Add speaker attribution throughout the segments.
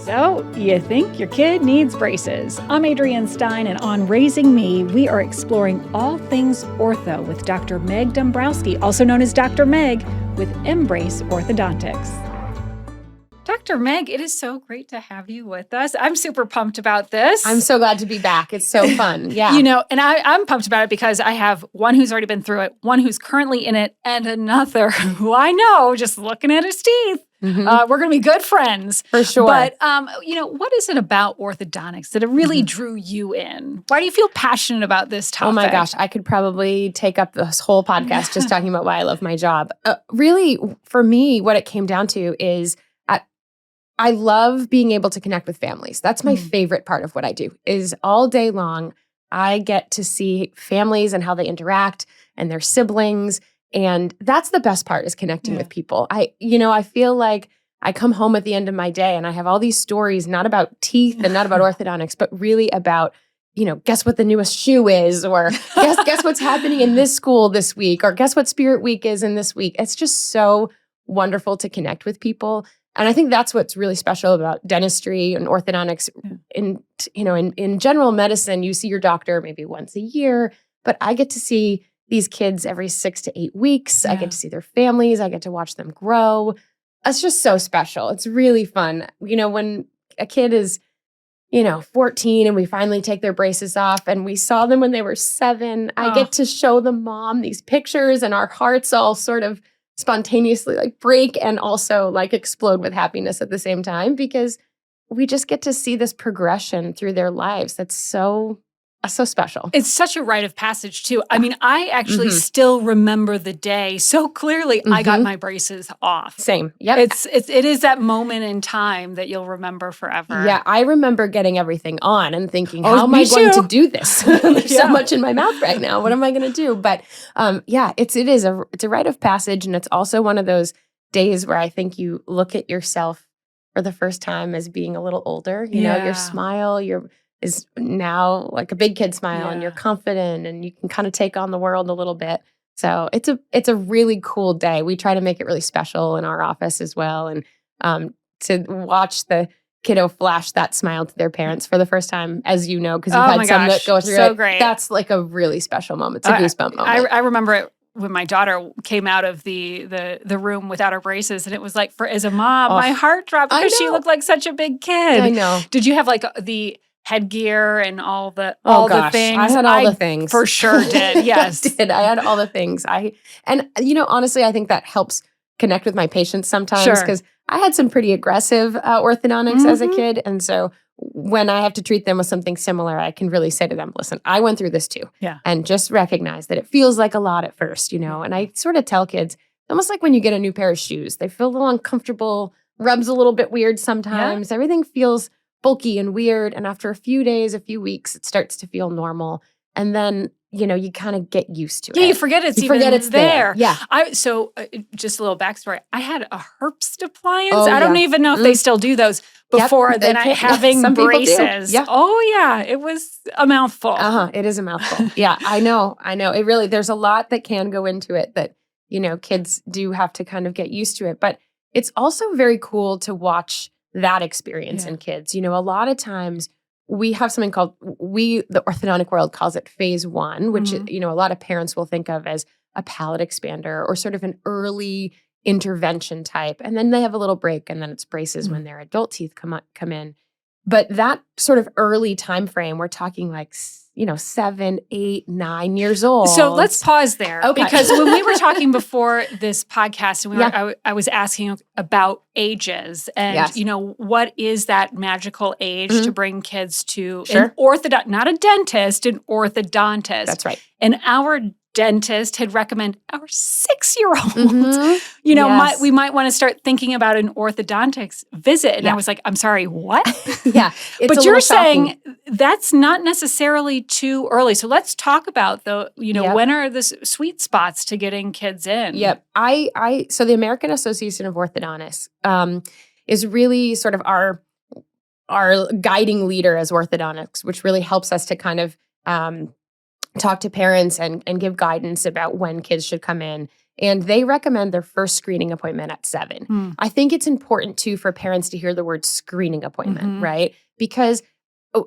Speaker 1: So, you think your kid needs braces? I'm Adrienne Stein, and on Raising Me, we are exploring all things ortho with Dr. Meg Dombrowski, also known as Dr. Meg, with Embrace Orthodontics. Dr. Meg, it is so great to have you with us. I'm super pumped about this.
Speaker 2: I'm so glad to be back. It's so fun. Yeah.
Speaker 1: And I'm pumped about it because I have one who's already been through it, one who's currently in it, and another who I know, just looking at his teeth, we're going to be good friends.
Speaker 2: For sure.
Speaker 1: But, what is it about orthodontics that it really drew you in? Why do you feel passionate about this topic?
Speaker 2: Oh my gosh, I could probably take up this whole podcast just talking about why I love my job. Really, for me, what it came down to is I love being able to connect with families. That's my favorite part of what I do, is all day long, I get to see families and how they interact and their siblings. And that's the best part, is connecting with people. I feel like I come home at the end of my day and I have all these stories, not about teeth and not about orthodontics, but really about, guess what the newest shoe is, or guess what's happening in this school this week, or guess what Spirit Week is in this week. It's just so wonderful to connect with people. And I think that's what's really special about dentistry and orthodontics. In general medicine, you see your doctor maybe once a year, but I get to see these kids every 6 to 8 weeks. I get to see their families. I get to watch them grow. It's just so special. It's really fun. When a kid is, 14 and we finally take their braces off and we saw them when they were 7, I get to show the mom these pictures and our hearts all sort of spontaneously break and also explode with happiness at the same time, because we just get to see this progression through their lives. That's so special.
Speaker 1: It's such a rite of passage too. I mean, I actually still remember the day so clearly I got my braces off.
Speaker 2: Same. Yep.
Speaker 1: It is that moment in time that you'll remember forever.
Speaker 2: Yeah. I remember getting everything on and thinking, how am I going to do this? There's so much in my mouth right now. What am I going to do? But it's a rite of passage. And it's also one of those days where I think you look at yourself for the first time as being a little older. Your smile, is now like a big kid smile, and you're confident and you can kind of take on the world a little bit. So it's a really cool day. We try to make it really special in our office as well. And to watch the kiddo flash that smile to their parents for the first time, as you know, because you've had some that go through it.
Speaker 1: Great.
Speaker 2: That's like a really special moment. It's a goosebump moment.
Speaker 1: I remember it when my daughter came out of the room without her braces, and it was like, as a mom, my heart dropped because she looked like such a big kid.
Speaker 2: I know.
Speaker 1: Did you have the headgear and all the things?
Speaker 2: I had all the things.
Speaker 1: For sure did. Yes.
Speaker 2: I had all the things. Honestly, I think that helps connect with my patients sometimes, because I had some pretty aggressive orthodontics as a kid. And so when I have to treat them with something similar, I can really say to them, listen, I went through this too.
Speaker 1: Yeah.
Speaker 2: And just recognize that it feels like a lot at first, and I sort of tell kids, almost like when you get a new pair of shoes, they feel a little uncomfortable, rubs a little bit weird sometimes. Everything feels bulky and weird. And after a few days, a few weeks, it starts to feel normal. And then, you kind of get used to it.
Speaker 1: Yeah, you forget it's there.
Speaker 2: Yeah.
Speaker 1: So just a little backstory. I had a Herbst appliance. I don't even know if they still do those before then having braces.
Speaker 2: Yeah.
Speaker 1: Oh yeah. It was a mouthful.
Speaker 2: It is a mouthful. Yeah, I know. It really, there's a lot that can go into it that, kids do have to kind of get used to it. But it's also very cool to watch that experience in kids. A lot of times we have something called, the orthodontic world calls it phase 1, which, a lot of parents will think of as a palate expander or sort of an early intervention type. And then they have a little break, and then it's braces when their adult teeth come in. But that sort of early time frame, we're talking 7, 8, 9 years old.
Speaker 1: So let's pause there. Okay. Because when we were talking before this podcast, and I was asking about ages and, what is that magical age to bring kids to an orthodontist, not a dentist, an orthodontist.
Speaker 2: That's right.
Speaker 1: And our dentist had recommended our 6-year-old. We might want to start thinking about an orthodontics visit. And I was like, I'm sorry, what? But you're saying that's not necessarily too early. So let's talk about when are the sweet spots to getting kids in?
Speaker 2: Yep. So the American Association of Orthodontists is really sort of our guiding leader as orthodontics, which really helps us to kind of talk to parents and give guidance about when kids should come in. And they recommend their first screening appointment at 7. I think it's important too for parents to hear the word screening appointment, right? Because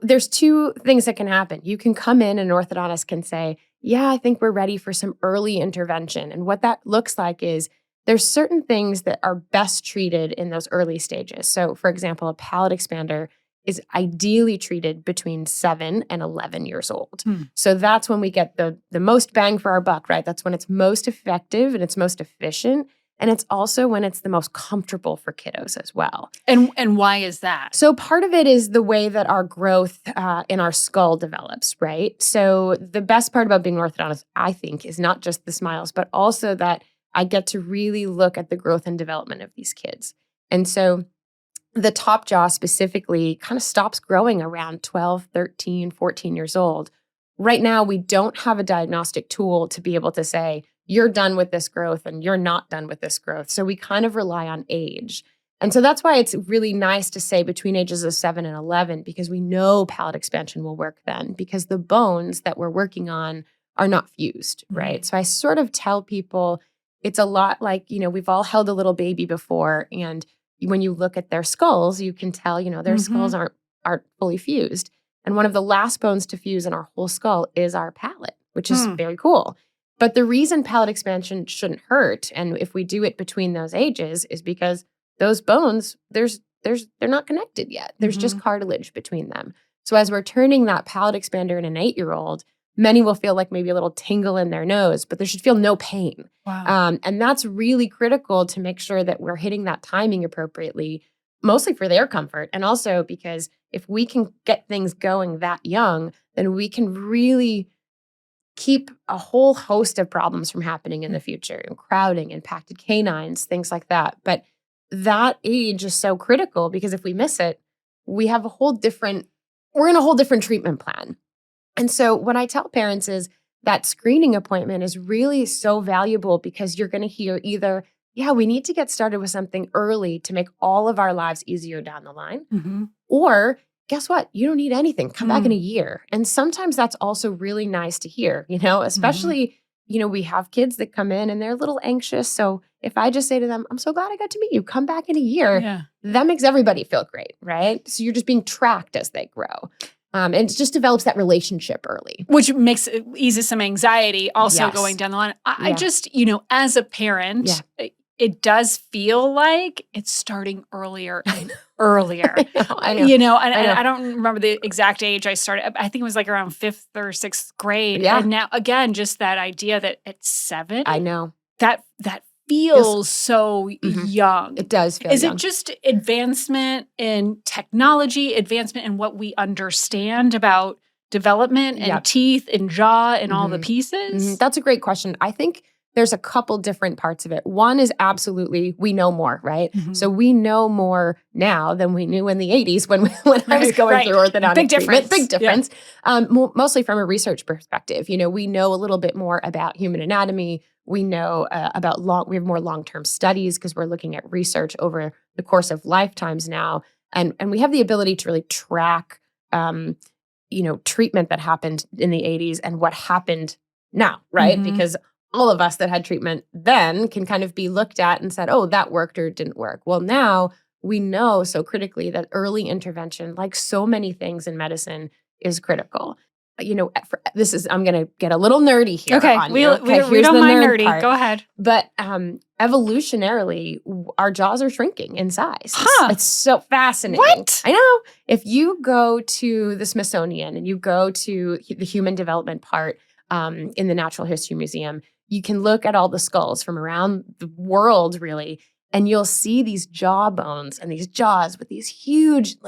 Speaker 2: there's two things that can happen. You can come in and an orthodontist can say, yeah, I think we're ready for some early intervention. And what that looks like is there's certain things that are best treated in those early stages. So for example, a palate expander is ideally treated between 7 and 11 years old. So that's when we get the most bang for our buck, right? That's when it's most effective and it's most efficient. And it's also when it's the most comfortable for kiddos as well.
Speaker 1: And why is that?
Speaker 2: So part of it is the way that our growth in our skull develops, right? So the best part about being an orthodontist, I think, is not just the smiles, but also that I get to really look at the growth and development of these kids. And so the top jaw specifically kind of stops growing around 12, 13, 14 years old. Right now, we don't have a diagnostic tool to be able to say, you're done with this growth and you're not done with this growth. So we kind of rely on age. And so that's why it's really nice to say between ages of 7 and 11, because we know palate expansion will work then, because the bones that we're working on are not fused, right? So I sort of tell people it's a lot like, we've all held a little baby before, and when you look at their skulls, you can tell, their skulls aren't fully fused. And one of the last bones to fuse in our whole skull is our palate, which is very cool. But the reason palate expansion shouldn't hurt, and if we do it between those ages, is because those bones, they're not connected yet. There's just cartilage between them. So as we're turning that palate expander in an 8-year-old, many will feel like maybe a little tingle in their nose, but they should feel no pain.
Speaker 1: Wow.
Speaker 2: And that's really critical to make sure that we're hitting that timing appropriately, mostly for their comfort. And also because if we can get things going that young, then we can really keep a whole host of problems from happening in the future, and crowding, impacted canines, things like that. But that age is so critical because if we miss it, we're in a whole different treatment plan. And so what I tell parents is that screening appointment is really so valuable because you're going to hear either, yeah, we need to get started with something early to make all of our lives easier down the line. Or guess what? You don't need anything. Come back in a year. And sometimes that's also really nice to hear, especially, we have kids that come in and they're a little anxious. So if I just say to them, I'm so glad I got to meet you, come back in a year, that makes everybody feel great, right? So you're just being tracked as they grow. And it just develops that relationship early.
Speaker 1: Which eases some anxiety also going down the line. I just, as a parent, it does feel like it's starting earlier and earlier. I know. I don't remember the exact age I started. I think it was like around 5th or 6th grade.
Speaker 2: Yeah.
Speaker 1: And now, again, just that idea that at 7,
Speaker 2: I know.
Speaker 1: That feels so young.
Speaker 2: It does feel
Speaker 1: young. Is
Speaker 2: it
Speaker 1: just advancement in technology, advancement in what we understand about development and teeth and jaw and all the pieces?
Speaker 2: That's a great question. I think there's a couple different parts of it. One is absolutely we know more, right? So we know more now than we knew in the 80s when I was going through orthodontic
Speaker 1: Big difference.
Speaker 2: Big difference. Yeah. Mostly from a research perspective. We know a little bit more about human anatomy. We know we have more long-term studies because we're looking at research over the course of lifetimes now. And we have the ability to really track, treatment that happened in the 80s and what happened now, right? Because all of us that had treatment then can kind of be looked at and said, oh, that worked or didn't work. Well, now we know so critically that early intervention, like so many things in medicine, is critical. I'm going to get a little nerdy here.
Speaker 1: Okay, we don't mind nerdy. Part. Go ahead.
Speaker 2: But evolutionarily, our jaws are shrinking in size. It's so fascinating.
Speaker 1: What?
Speaker 2: I know. If you go to the Smithsonian and you go to the human development part in the Natural History Museum, you can look at all the skulls from around the world, really, and you'll see these jaw bones and these jaws with these huge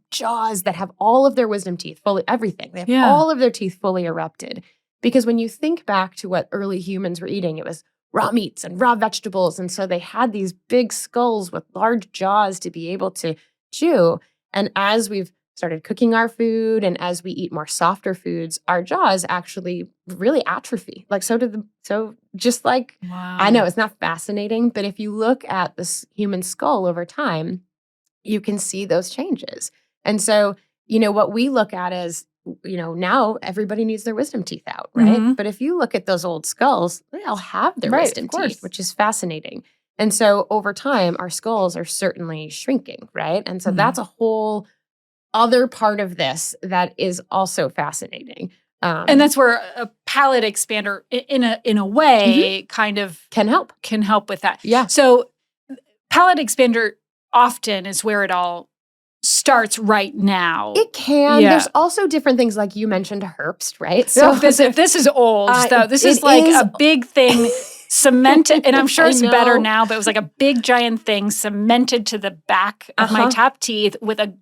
Speaker 2: jaws that have all of their wisdom teeth, fully everything. They have all of their teeth fully erupted. Because when you think back to what early humans were eating, it was raw meats and raw vegetables. And so they had these big skulls with large jaws to be able to chew. And as we've started cooking our food and as we eat more softer foods, our jaws actually really atrophy. Wow. I know it's not fascinating, but if you look at this human skull over time, you can see those changes. And so, what we look at is now everybody needs their wisdom teeth out, right? Mm-hmm. But if you look at those old skulls, they all have their wisdom teeth, which is fascinating. And so over time, our skulls are certainly shrinking, right? And so that's a whole other part of this that is also fascinating.
Speaker 1: And that's where a palate expander, in a way, kind of can help with that.
Speaker 2: Yeah.
Speaker 1: So palate expander often is where it all starts right now.
Speaker 2: It can. Yeah. There's also different things like you mentioned Herbst, right?
Speaker 1: So this is old. So this is like a big thing cemented, and I'm sure it's better now, but it was like a big giant thing cemented to the back of my top teeth with a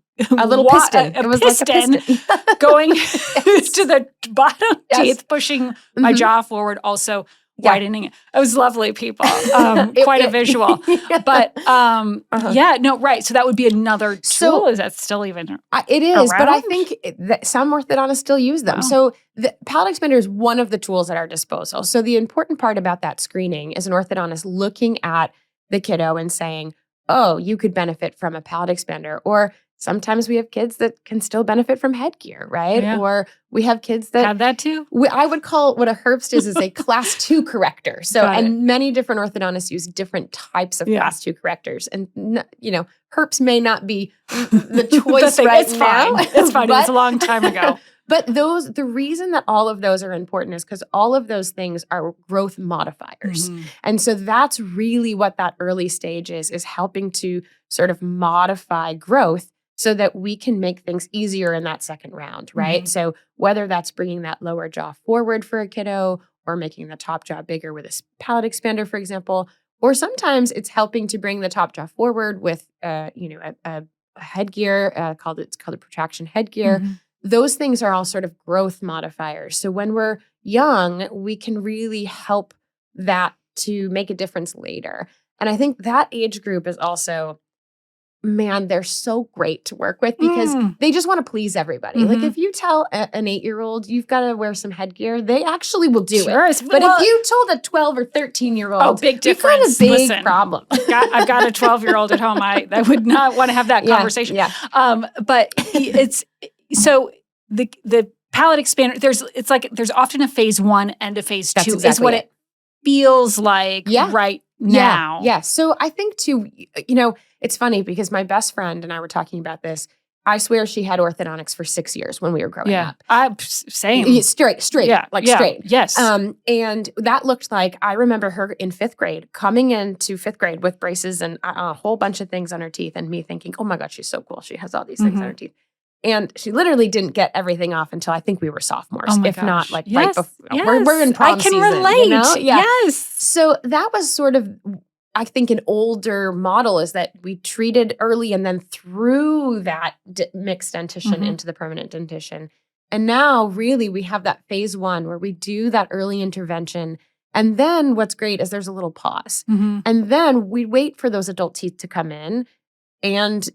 Speaker 2: little piston.
Speaker 1: It was piston like a piston going to the bottom teeth, pushing my jaw forward, also widening it. It was lovely, people. Quite a visual. Yeah. But right. So that would be another tool. So, is that still even
Speaker 2: it is, around? But I think that some orthodontists still use them. Wow. So the palate expander is one of the tools at our disposal. So the important part about that screening is an orthodontist looking at the kiddo and saying, oh, you could benefit from a palate expander. Or sometimes we have kids that can still benefit from headgear, right? Yeah. Or we have kids that
Speaker 1: have that too.
Speaker 2: I would call what a Herbst is a class 2 corrector. So, and many different orthodontists use different types of class 2 correctors. And, Herbst may not be the choice right now.
Speaker 1: It's fine. It was a long time ago.
Speaker 2: But the reason that all of those are important is because all of those things are growth modifiers. Mm-hmm. And so that's really what that early stage is helping to sort of modify growth so that we can make things easier in that second round, right? Mm-hmm. So whether that's bringing that lower jaw forward for a kiddo or making the top jaw bigger with a palate expander, for example, or sometimes it's helping to bring the top jaw forward with, a headgear called a protraction headgear. Mm-hmm. Those things are all sort of growth modifiers. So when we're young, we can really help that to make a difference later. And I think that age group is also, man, they're so great to work with because they just want to please everybody. Mm-hmm. Like if you tell an 8-year-old you've got to wear some headgear, they actually will do it. But if you told a 12 or 13-year-old,
Speaker 1: big difference.
Speaker 2: You've got a big problem.
Speaker 1: I've got a 12-year-old at home. I would not want to have that conversation.
Speaker 2: Yeah.
Speaker 1: But it's so the palate expander. There's often a phase 1 and a phase 2 is what it feels like right now.
Speaker 2: Yeah. So I think too, it's funny because my best friend and I were talking about this. I swear she had orthodontics for 6 years when we were growing up.
Speaker 1: Same.
Speaker 2: Straight.
Speaker 1: Yeah.
Speaker 2: Straight.
Speaker 1: Yes.
Speaker 2: And that looked like, I remember her in 5th grade, coming into 5th grade with braces and a whole bunch of things on her teeth and me thinking, oh my God, she's so cool. She has all these things on her teeth. And she literally didn't get everything off until I think we were sophomores, not like right before.
Speaker 1: Yes.
Speaker 2: We're in prom season.
Speaker 1: I can relate.
Speaker 2: Yeah.
Speaker 1: Yes.
Speaker 2: So that was sort of, I think, an older model is that we treated early and then threw that mixed dentition into the permanent dentition. And now really we have that phase 1 where we do that early intervention. And then what's great is there's a little pause. Mm-hmm. And then we wait for those adult teeth to come in. And,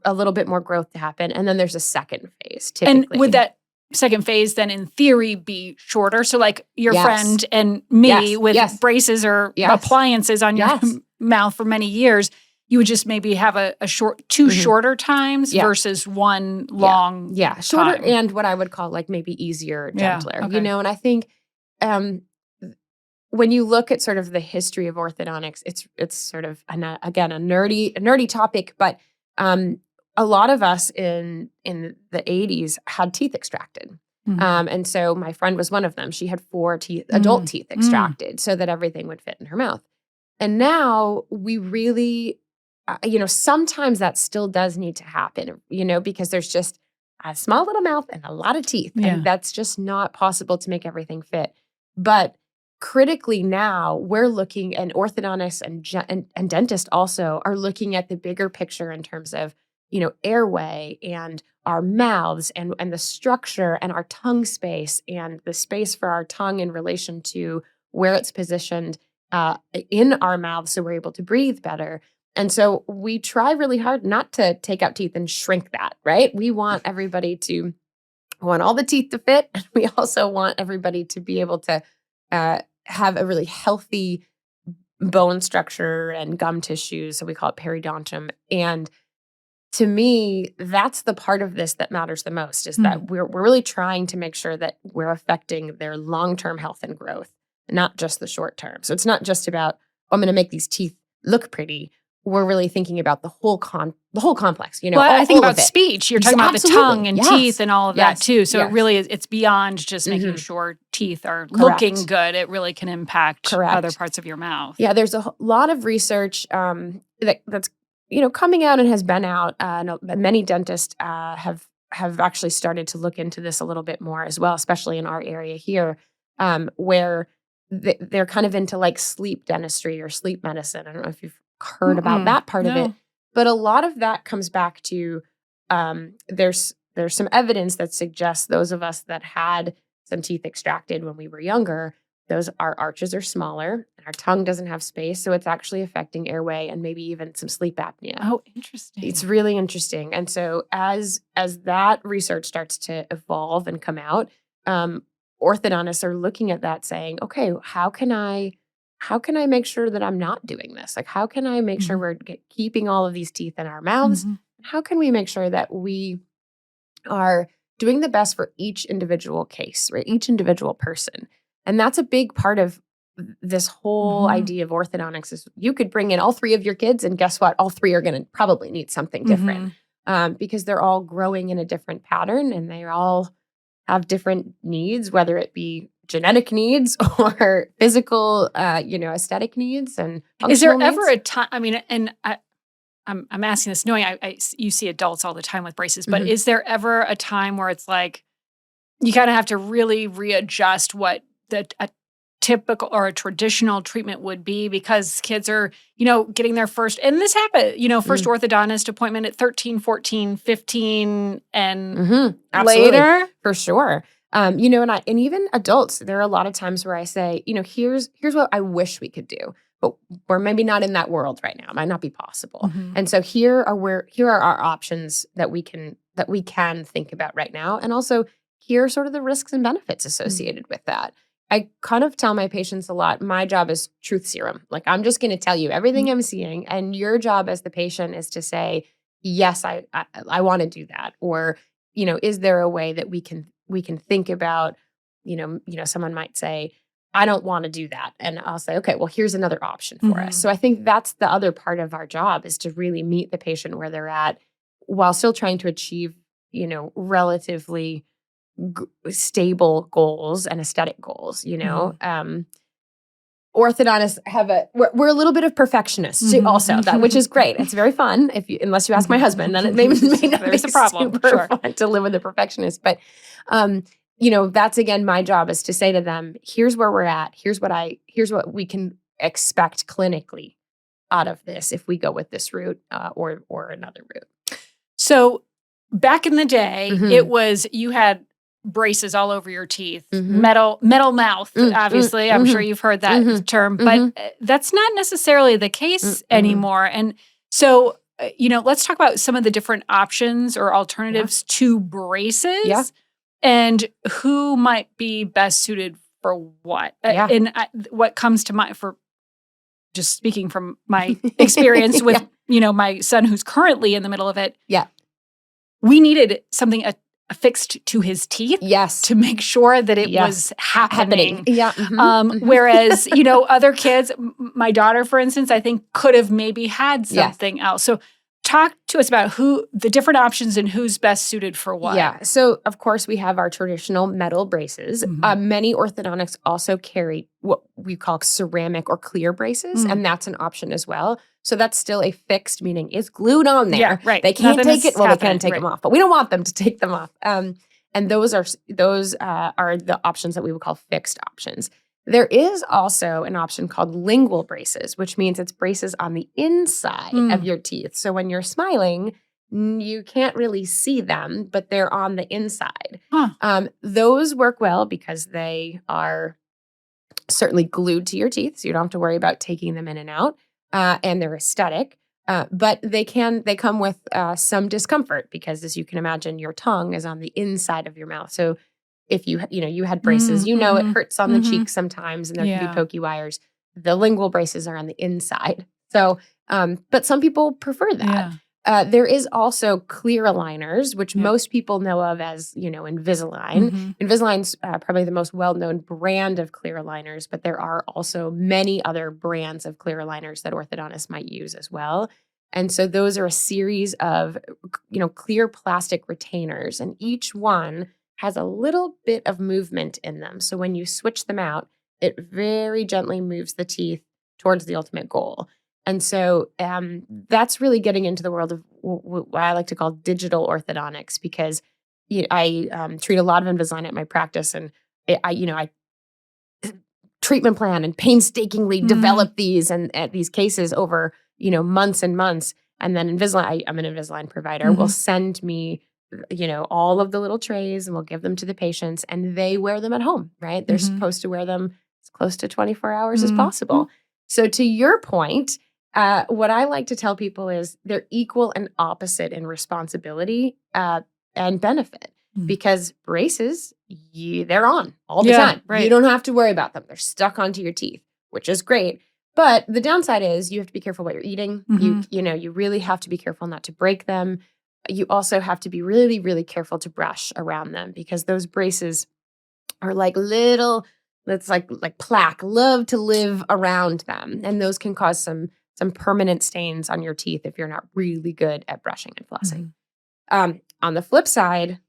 Speaker 2: a little bit more growth to happen. And then there's a second phase, typically.
Speaker 1: And would that second phase then in theory be shorter? So like your friend and me with braces or appliances on your mouth for many years, you would just maybe have a two shorter times versus one long
Speaker 2: shorter
Speaker 1: time.
Speaker 2: And what I would call like maybe easier, gentler, and I think when you look at sort of the history of orthodontics, it's sort of, again, a nerdy topic, but a lot of us in the 80s had teeth extracted. Mm-hmm. And so my friend was one of them. She had 4 adult teeth extracted so that everything would fit in her mouth. And now we really, sometimes that still does need to happen, because there's just a small little mouth and a lot of teeth. Yeah. And that's just not possible to make everything fit. But critically now, we're looking, and orthodontists and dentists also are looking at the bigger picture in terms of, airway and our mouths and the structure and our tongue space and the space for our tongue in relation to where it's positioned in our mouth so we're able to breathe better. And so we try really hard not to take out teeth and shrink that, right? We want all the teeth to fit, and we also want everybody to be able to have a really healthy bone structure and gum tissue. So we call it periodontium. And to me, that's the part of this that matters the most, is that we're really trying to make sure that we're affecting their long-term health and growth, not just the short term. So it's not just about, I'm going to make these teeth look pretty. We're really thinking about the whole complex,
Speaker 1: Well, I think about speech. You're talking about the tongue and teeth and all of that too. So it really is, it's beyond just making sure teeth are looking good. It really can impact other parts of your mouth.
Speaker 2: Yeah, there's a lot of research that's coming out and has been out. Many dentists have actually started to look into this a little bit more as well, especially in our area here, where they're kind of into like sleep dentistry or sleep medicine. I don't know if you've heard about that part of it, but a lot of that comes back to there's some evidence that suggests those of us that had some teeth extracted when we were younger, our arches are smaller and our tongue doesn't have space, so it's actually affecting airway and maybe even some sleep apnea.
Speaker 1: Oh, interesting.
Speaker 2: It's really interesting. And so as that research starts to evolve and come out, orthodontists are looking at that saying, okay, how can I make sure that I'm not doing this? Like, how can I make sure we're keeping all of these teeth in our mouths? How can we make sure that we are doing the best for each individual case, right? Each individual person. And that's a big part of this whole idea of orthodontics is you could bring in all 3 of your kids and guess what? All 3 are going to probably need something different because they're all growing in a different pattern and they all have different needs, whether it be genetic needs or physical, aesthetic needs and
Speaker 1: is there
Speaker 2: needs.
Speaker 1: Ever a time? I mean, and I'm asking this knowing you see adults all the time with braces, but is there ever a time where it's like you kind of have to really readjust what a typical or a traditional treatment would be because kids are, getting their first, and this happened, first orthodontist appointment at 13, 14, 15 and later?
Speaker 2: For sure. And even adults, there are a lot of times where I say, here's what I wish we could do, but we're maybe not in that world right now. It might not be possible. And so here are our options that we can think about right now. And also here are sort of the risks and benefits associated with that. I kind of tell my patients a lot, my job is truth serum. Like, I'm just going to tell you everything I'm seeing. And your job as the patient is to say, yes, I want to do that. Or, is there a way that we can think about, someone might say, I don't want to do that. And I'll say, okay, well, here's another option for us. So I think that's the other part of our job is to really meet the patient where they're at while still trying to achieve, relatively stable goals and aesthetic goals, orthodontists we're a little bit of perfectionists also, which is great. It's very fun unless you ask my husband, then it may not be
Speaker 1: a problem.
Speaker 2: Super fun to live with a perfectionist. But that's again my job is to say to them, here's where we're at. Here's what we can expect clinically out of this if we go with this route or another route.
Speaker 1: So back in the day, it was you had braces all over your teeth, metal mouth, obviously. I'm sure you've heard that term, but that's not necessarily the case anymore. And so, let's talk about some of the different options or alternatives to braces and who might be best suited for what. And what comes to mind for just speaking from my experience with, my son who's currently in the middle of it. Yeah. We needed something affixed to his teeth to make sure that it was happening. Yeah. Whereas, other kids, my daughter, for instance, I think could have maybe had something else. So talk to us about the different options and who's best suited for what.
Speaker 2: Yeah. So, of course, we have our traditional metal braces. Many orthodontics also carry what we call ceramic or clear braces, and that's an option as well. So that's still a fixed, meaning it's glued on there. Yeah, right. They can't take it. Well, they can take them off, but we don't want them to take them off. And those are the options that we would call fixed options. There is also an option called lingual braces, which means it's braces on the inside of your teeth. So when you're smiling, you can't really see them, but they're on the inside. Those work well because they are certainly glued to your teeth, so you don't have to worry about taking them in and out. And they're aesthetic, but they come with some discomfort because, as you can imagine, your tongue is on the inside of your mouth. So if you had braces, it hurts on the cheeks sometimes, and there can be pokey wires. The lingual braces are on the inside. So, but some people prefer that. There is also clear aligners, which most people know of as, Invisalign. Mm-hmm. Invisalign's probably the most well-known brand of clear aligners, but there are also many other brands of clear aligners that orthodontists might use as well. And so those are a series of, clear plastic retainers, and each one has a little bit of movement in them. So when you switch them out, it very gently moves the teeth towards the ultimate goal. And so that's really getting into the world of what I like to call digital orthodontics, because I treat a lot of Invisalign at my practice, and I treatment plan and painstakingly develop these and these cases over months and months. And then Invisalign, I'm an Invisalign provider, will send me all of the little trays, and we'll give them to the patients, and they wear them at home, right? They're supposed to wear them as close to 24 hours as possible. So to your point, what I like to tell people is they're equal and opposite in responsibility and benefit, because braces, they're on all the time. Right. You don't have to worry about them. They're stuck onto your teeth, which is great. But the downside is you have to be careful what you're eating. You really have to be careful not to break them. You also have to be really, really careful to brush around them, because those braces are like little, that's like plaque, love to live around them. And those can cause some permanent stains on your teeth if you're not really good at brushing and flossing. On the flip side,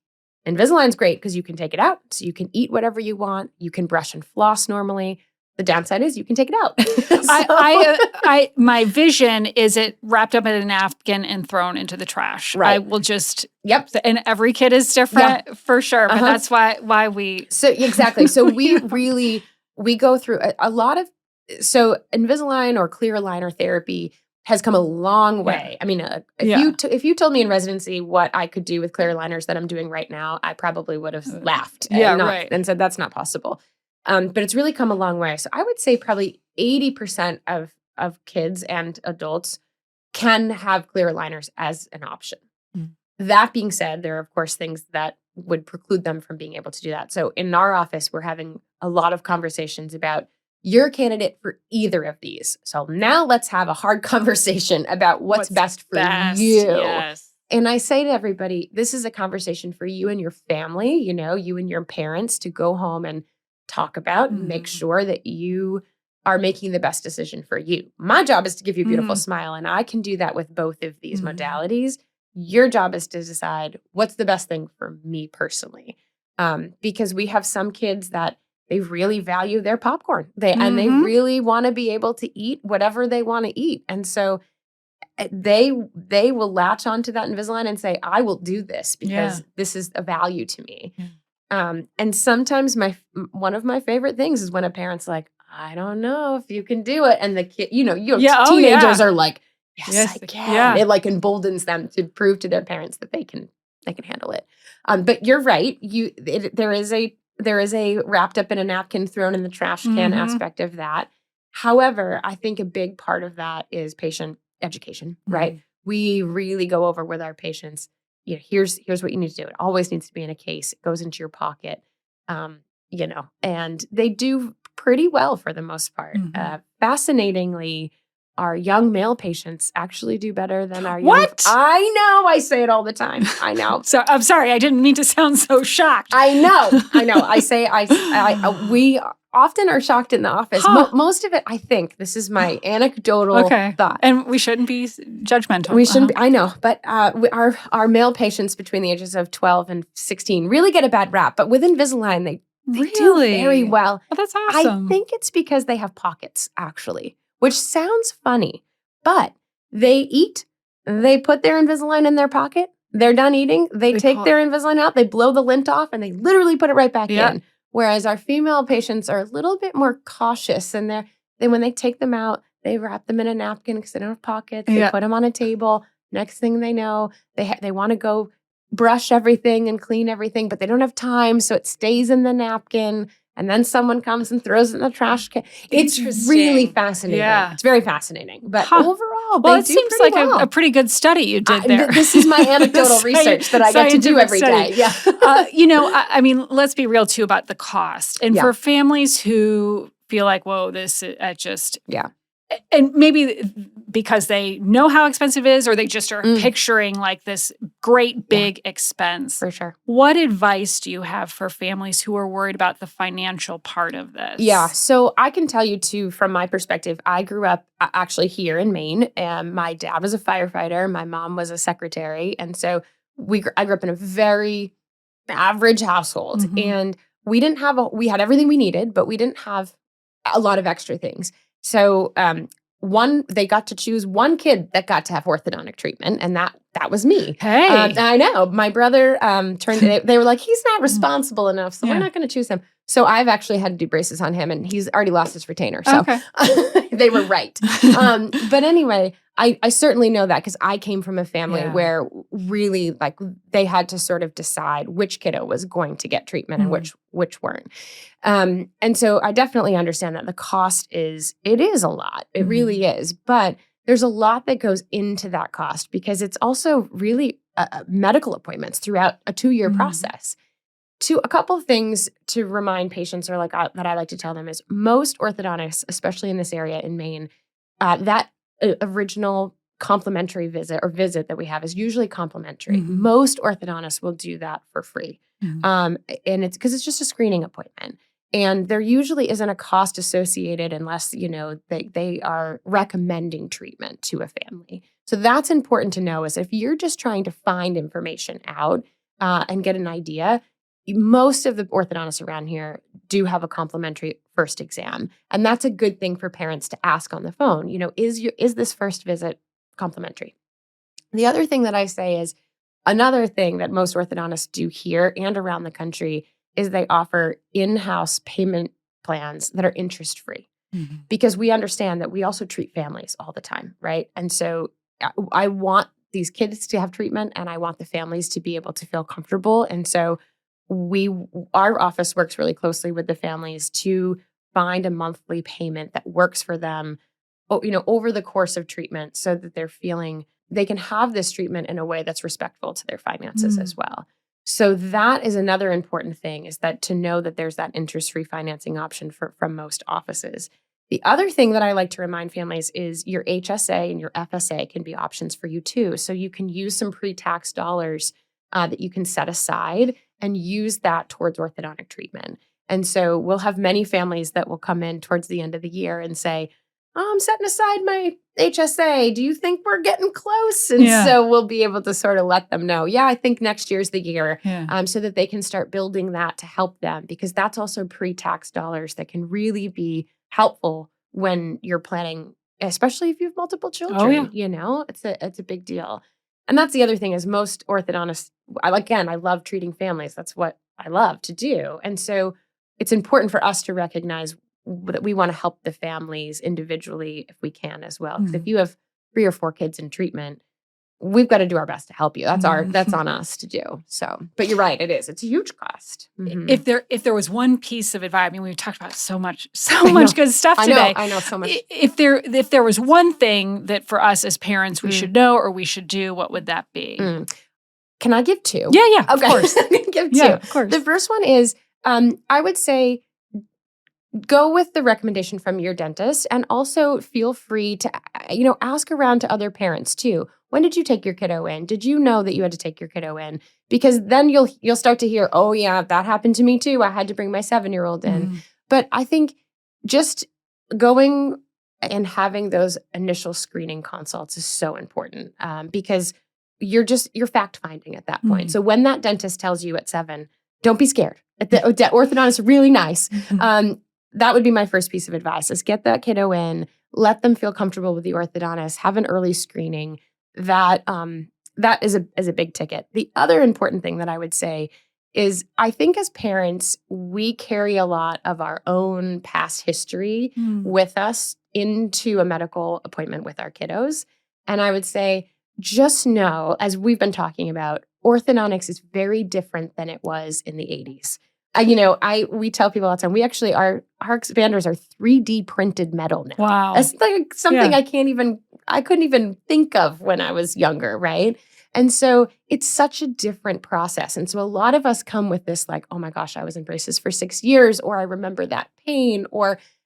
Speaker 2: Invisalign's great because you can take it out. So you can eat whatever you want. You can brush and floss normally. The downside is you can take it out.
Speaker 1: My vision is it wrapped up in a napkin and thrown into the trash. Right. I will just, and every kid is different for sure, but that's why we.
Speaker 2: So exactly. So we go through a lot of, so Invisalign or clear aligner therapy has come a long way. I mean, if you told me in residency what I could do with clear aligners that I'm doing right now, I probably would have laughed and said that's not possible. But it's really come a long way. So I would say probably 80% of kids and adults can have clear aligners as an option. That being said, there are, of course, things that would preclude them from being able to do that. So in our office, we're having a lot of conversations about you're a candidate for either of these. So now let's have a hard conversation about what's best for you. Yes. And I say to everybody, this is a conversation for you and your family, you and your parents to go home and talk about and make sure that you are making the best decision for you. My job is to give you a beautiful smile, and I can do that with both of these modalities. Your job is to decide what's the best thing for me personally. Because we have some kids that they really value their popcorn. And they really want to be able to eat whatever they want to eat. And so they will latch onto that Invisalign and say, I will do this because this is a value to me. And sometimes one of my favorite things is when a parent's like, I don't know if you can do it. And the kid, teenagers are like, yes, I can. Yeah. It like emboldens them to prove to their parents that they can handle it. But you're right. There is a wrapped up in a napkin, thrown in the trash can aspect of that. However, I think a big part of that is patient education, right? We really go over with our patients, here's what you need to do. It always needs to be in a case. It goes into your pocket, and they do pretty well for the most part. Fascinatingly, our young male patients actually do better than our young. I know. I say it all the time. I know.
Speaker 1: So I'm sorry. I didn't mean to sound so shocked.
Speaker 2: I know. I say we often are shocked in the office. Most of it, I think, this is my anecdotal thought.
Speaker 1: And we shouldn't be judgmental.
Speaker 2: We shouldn't be, I know. But our male patients between the ages of 12 and 16 really get a bad rap. But with Invisalign, they do very well.
Speaker 1: Oh, that's awesome.
Speaker 2: I think it's because they have pockets, actually. Which sounds funny, but they eat, they put their Invisalign in their pocket, they're done eating, they take their Invisalign out, they blow the lint off, and they literally put it right back in. Whereas our female patients are a little bit more cautious, and when they take them out, they wrap them in a napkin because they don't have pockets, they put them on a table. Next thing they know, they want to go brush everything and clean everything, but they don't have time, so it stays in the napkin. And then someone comes and throws it in the trash can. It's really fascinating. Yeah. It's very fascinating. But overall,
Speaker 1: it seems like a pretty good study you did there.
Speaker 2: This is my anecdotal research that I get to do every day. Yeah.
Speaker 1: I mean, let's be real too about the cost. And for families who feel like, whoa, this just And maybe because they know how expensive it is, or they just are picturing like this great big expense.
Speaker 2: For sure.
Speaker 1: What advice do you have for families who are worried about the financial part of this?
Speaker 2: Yeah. So I can tell you too, from my perspective, I grew up actually here in Maine, and my dad was a firefighter. My mom was a secretary. And so I grew up in a very average household, and we had everything we needed, but we didn't have a lot of extra things. So they got to choose one kid that got to have orthodontic treatment, and that was me.
Speaker 1: Hey.
Speaker 2: I know. My brother they were like, he's not responsible enough, so we're not going to choose him. So I've actually had to do braces on him, and he's already lost his retainer. So they were right. But anyway, I certainly know that because I came from a family where really like they had to sort of decide which kiddo was going to get treatment and which weren't. And so I definitely understand that the cost is a lot. It really is. But there's a lot that goes into that cost because it's also really medical appointments throughout a 2-year process. A couple of things to remind patients or that I like to tell them is most orthodontists, especially in this area in Maine, that original complimentary visit that we have is usually complimentary. Most orthodontists will do that for free. And it's because it's just a screening appointment. And there usually isn't a cost associated unless, they are recommending treatment to a family. So that's important to know is if you're just trying to find information out and get an idea, most of the orthodontists around here do have a complimentary first exam. And that's a good thing for parents to ask on the phone. Is this first visit complimentary? The other thing that I say is another thing that most orthodontists do here and around the country is they offer in-house payment plans that are interest-free because we understand that we also treat families all the time, right? And so I want these kids to have treatment and I want the families to be able to feel comfortable. And so our office works really closely with the families to find a monthly payment that works for them, over the course of treatment so that they're feeling they can have this treatment in a way that's respectful to their finances as well. So that is another important thing is that to know that there's that interest-free financing option from most offices. The other thing that I like to remind families is your HSA and your FSA can be options for you too. So you can use some pre-tax dollars that you can set aside and use that towards orthodontic treatment. And so we'll have many families that will come in towards the end of the year and say, I'm setting aside my HSA. Do you think we're getting close? And so we'll be able to sort of let them know, I think next year's the year, so that they can start building that to help them because that's also pre-tax dollars that can really be helpful when you're planning, especially if you have multiple children. It's a big deal. And that's the other thing is most orthodontists, I love treating families. That's what I love to do. And so it's important for us to recognize that we want to help the families individually if we can as well. Because if you have 3 or 4 kids in treatment, we've got to do our best to help you. That's on us to do. So, but you're right, it's a huge cost.
Speaker 1: If there was one piece of advice, we've talked about so much good stuff today.
Speaker 2: I know so much.
Speaker 1: If there was one thing that for us as parents we should know or we should do, what would that be?
Speaker 2: Can I give 2?
Speaker 1: Yeah,
Speaker 2: okay.
Speaker 1: Of course.
Speaker 2: I'm going to give 2.
Speaker 1: Yeah, of course.
Speaker 2: The first one is, I would say, go with the recommendation from your dentist and also feel free to, ask around to other parents too. When did you take your kiddo in? Did you know that you had to take your kiddo in? Because then you'll start to hear, oh yeah, that happened to me too. I had to bring my 7-year-old in. But I think just going and having those initial screening consults is so important because you're fact finding at that point. So when that dentist tells you at 7, don't be scared. The orthodontist is really nice. That would be my first piece of advice is get that kiddo in, let them feel comfortable with the orthodontist, have an early screening. That is a big ticket. The other important thing that I would say is I think as parents, we carry a lot of our own past history with us into a medical appointment with our kiddos. And I would say, just know, as we've been talking about, orthodontics is very different than it was in the 80s. We tell people all the time, we actually our expanders are 3D printed metal now.
Speaker 1: Wow.
Speaker 2: That's like something I couldn't even think of when I was younger, right? And so it's such a different process. And so a lot of us come with this like, oh my gosh, I was in braces for 6 years, or I remember that pain,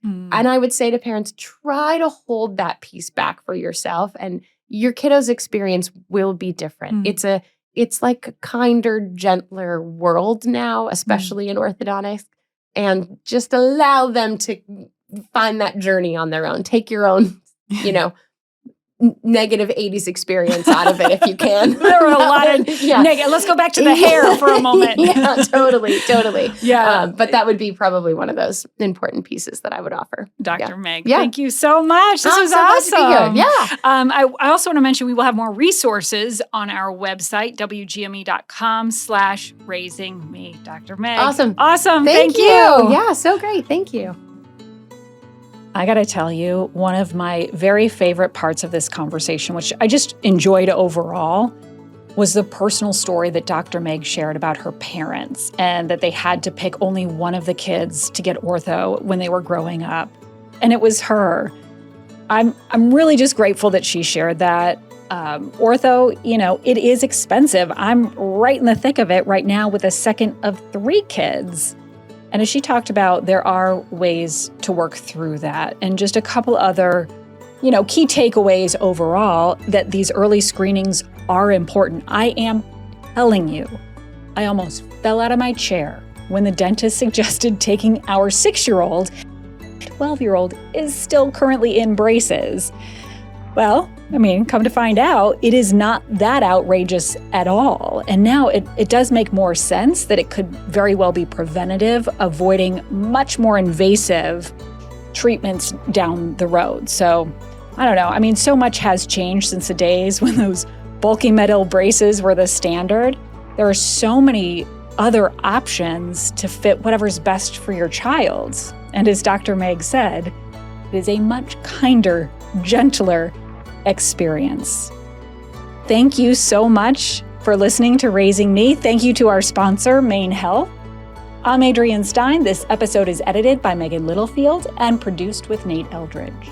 Speaker 2: and I would say to parents, try to hold that piece back for yourself, and your kiddo's experience will be different. It's like a kinder, gentler world now, especially in orthodontics, and just allow them to find that journey on their own. Take your own, negative 80s experience out of it if you can.
Speaker 1: There were a lot of negative. Let's go back to the hair for a moment.
Speaker 2: Yeah, totally. Yeah. But that would be probably one of those important pieces that I would offer.
Speaker 1: Dr. Meg, thank you so much. This was awesome.
Speaker 2: Yeah.
Speaker 1: I also want to mention we will have more resources on our website, wgme.com/raisingme. Dr. Meg. Awesome. Thank you.
Speaker 2: Yeah, so great. Thank you.
Speaker 1: I got to tell you, one of my very favorite parts of this conversation, which I just enjoyed overall, was the personal story that Dr. Meg shared about her parents and that they had to pick only one of the kids to get ortho when they were growing up. And it was her. I'm really just grateful that she shared that. Ortho, it is expensive. I'm right in the thick of it right now with a second of 3 kids. And as she talked about, there are ways to work through that. And just a couple other, key takeaways overall, that these early screenings are important. I am telling you, I almost fell out of my chair when the dentist suggested taking our 6-year-old. 12-year-old is still currently in braces. Well, come to find out, it is not that outrageous at all. And now it does make more sense that it could very well be preventative, avoiding much more invasive treatments down the road. So, I don't know. So much has changed since the days when those bulky metal braces were the standard. There are so many other options to fit whatever's best for your child. And as Dr. Meg said, it is a much kinder, gentler experience. Thank you so much for listening to Raising Me. Thank you to our sponsor, Maine Health. I'm Adrienne Stein. This episode is edited by Megan Littlefield and produced with Nate Eldridge.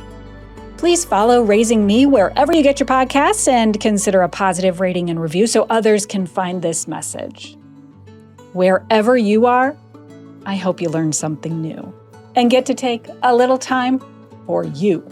Speaker 1: Please follow Raising Me wherever you get your podcasts and consider a positive rating and review so others can find this message. Wherever you are, I hope you learned something new and get to take a little time for you.